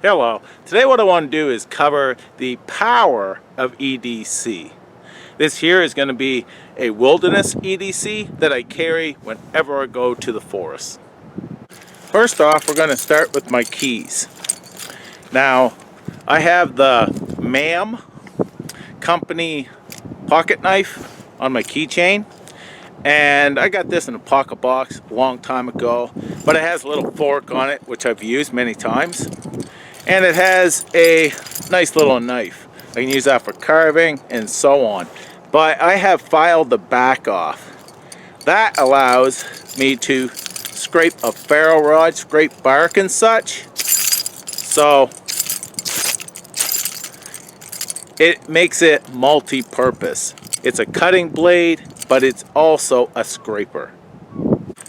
Hello. Today what I want to do is cover the power of EDC. This here is going to be a wilderness EDC that I carry whenever I go to the forest. First off, we're going to start with my keys. Now, I have the MAM company pocket knife on my keychain, and I got this in a pocket box a long time ago, but it has a little fork on it, which I've used many times. And it has a nice little knife. I can use that for carving and so on. But I have filed the back off. That allows me to scrape a ferro rod, scrape bark and such. So it makes it multi-purpose. It's a cutting blade, but it's also a scraper.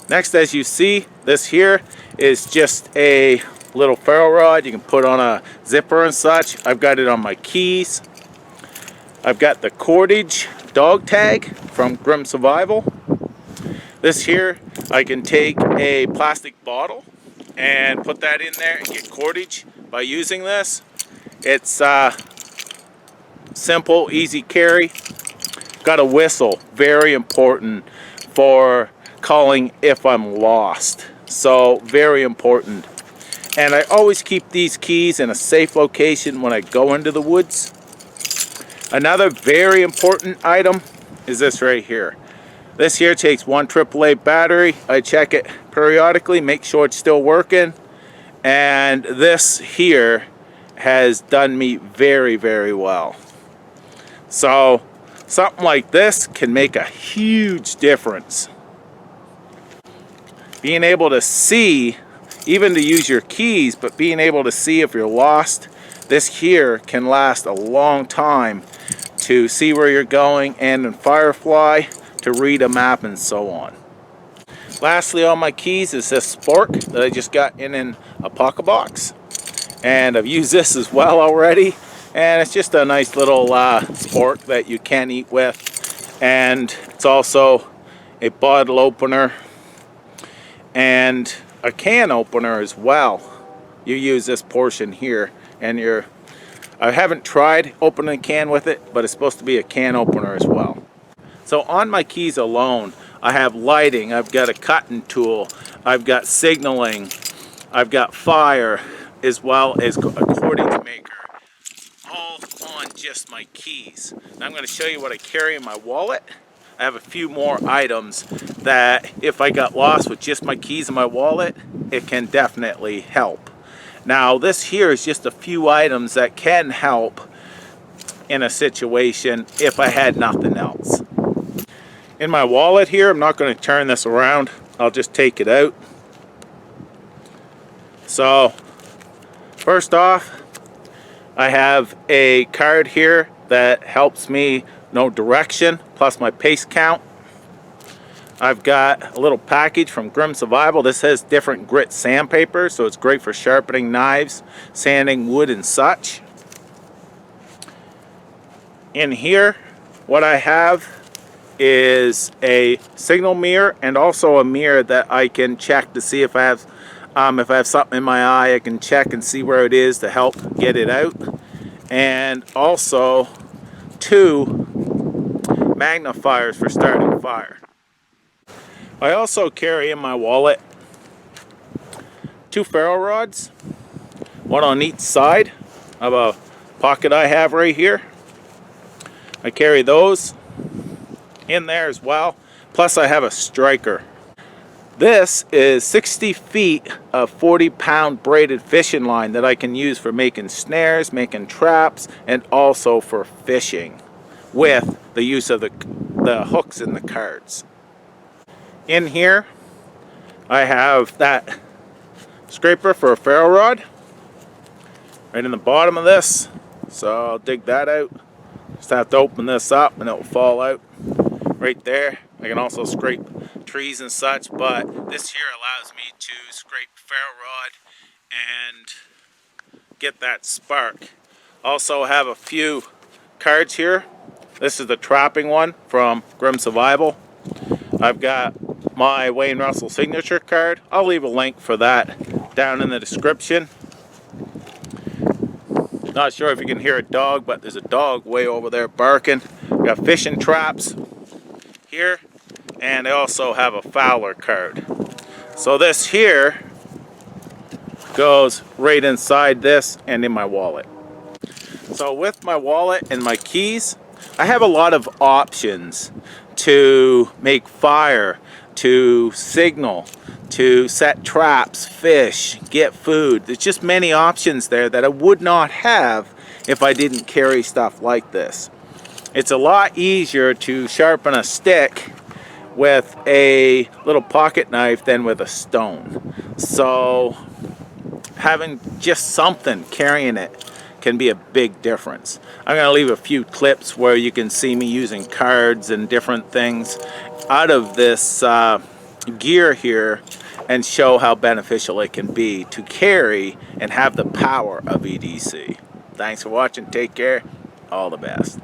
Next, as you see, this here is just a little ferro rod you can put on a zipper and such. I've got it on my keys. I've got the cordage dog tag from Grim Survival. This here, I can take a plastic bottle and put that in there and get cordage by using this. It's simple, easy carry. Got a whistle, very important for calling if I'm lost. So very important. And I always keep these keys in a safe location when I go into the woods. Another very important item is this right here. This here takes one AAA battery. I check it periodically, make sure it's still working. And this here has done me very, very well. So something like this can make a huge difference. Being able to see, even to use your keys, but being able to see if you're lost, this here can last a long time to see where you're going, and in Firefly to read a map and so on. Lastly on my keys is this spork that I just got in a pocket box, and I've used this as well already, and it's just a nice little spork that you can eat with, and it's also a bottle opener and a can opener as well. You use this portion here, and I haven't tried opening a can with it, but it's supposed to be a can opener as well. So on my keys alone, I have lighting, I've got a cutting tool, I've got signaling, I've got fire, as well as a cordage maker, all on just my keys. Now I'm going to show you what I carry in my wallet. I have a few more items that if I got lost with just my keys in my wallet, it can definitely help. Now this here is just a few items that can help in a situation if I had nothing else. In my wallet here, I'm not going to turn this around, I'll just take it out. So first off, I have a card here that helps me know direction, plus my pace count. I've got a little package from Grim Survival. This has different grit sandpaper, so it's great for sharpening knives, sanding wood and such. In here, what I have is a signal mirror and also a mirror that I can check to see if I have something in my eye. I can check and see where it is to help get it out. And also 2 magnifiers for starting fire. I also carry in my wallet 2 ferro rods, one on each side of a pocket I have right here. I carry those in there as well, plus I have a striker. This is 60 feet of 40-pound braided fishing line that I can use for making snares, making traps, and also for fishing with the use of the hooks in the cards. In here, I have that scraper for a ferro rod right in the bottom of this. So I'll dig that out. Just have to open this up and it will fall out right there. I can also scrape trees and such, but this here allows me to scrape ferro rod and get that spark. Also have a few cards here. This is the trapping one from Grim Survival. I've got my Wayne Russell signature card. I'll leave a link for that down in the description. Not sure if you can hear a dog, but there's a dog way over there barking. We got fishing traps here, and I also have a fowler card. So this here goes right inside this and in my wallet. So with my wallet and my keys, I have a lot of options to make fire, to signal, to set traps, fish, get food. There's just many options there that I would not have if I didn't carry stuff like this. It's a lot easier to sharpen a stick with a little pocket knife than with a stone. So having just something carrying it can be a big difference. I'm going to leave a few clips where you can see me using cards and different things out of this gear here and show how beneficial it can be to carry and have the power of EDC. Thanks for watching. Take care. All the best.